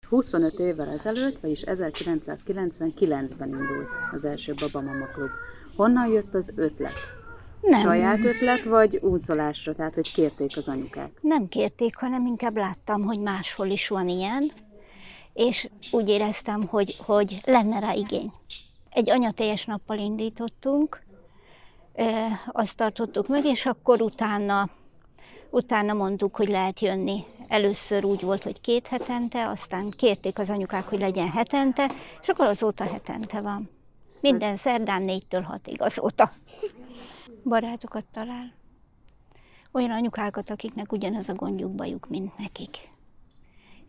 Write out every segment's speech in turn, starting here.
25 évvel ezelőtt, vagyis 1999-ben indult az első Baba-Mama Klub. Honnan jött az ötlet? Nem. Saját ötlet, vagy unszolásra, tehát hogy kérték az anyukák? Nem kérték, hanem inkább láttam, hogy máshol is van ilyen, és úgy éreztem, hogy lenne rá igény. Egy anyateljes nappal indítottunk, azt tartottuk meg, és akkor utána mondtuk, hogy lehet jönni. Először úgy volt, hogy 2 hetente, aztán kérték az anyukák, hogy legyen hetente, és akkor azóta hetente van. Minden szerdán 4-től 6-ig azóta. Barátokat talál. Olyan anyukákat, akiknek ugyanaz a gondjuk, bajuk, mint nekik.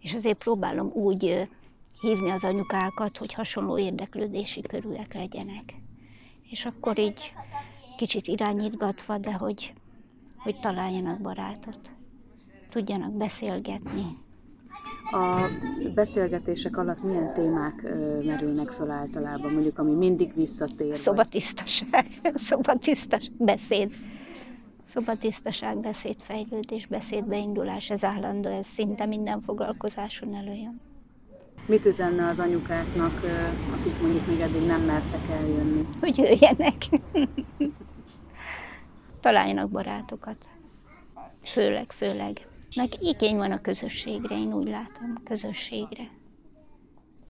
És azért próbálom úgy hívni az anyukákat, hogy hasonló érdeklődési körűek legyenek. És akkor így kicsit irányítgatva, de hogy találjanak barátot, tudjanak beszélgetni. A beszélgetések alatt milyen témák merülnek fel általában, mondjuk ami mindig visszatér? Szobatisztaság, beszéd. Szobatisztaság, beszédfejlődés, beszédbeindulás, ez állandó, ez szinte minden foglalkozáson előjön. Mit üzenne az anyukáknak, akik mondjuk még eddig nem mertek eljönni? Hogy jöjjenek. Találjanak barátokat. Főleg. Meg igény van a közösségre, én úgy látom, közösségre.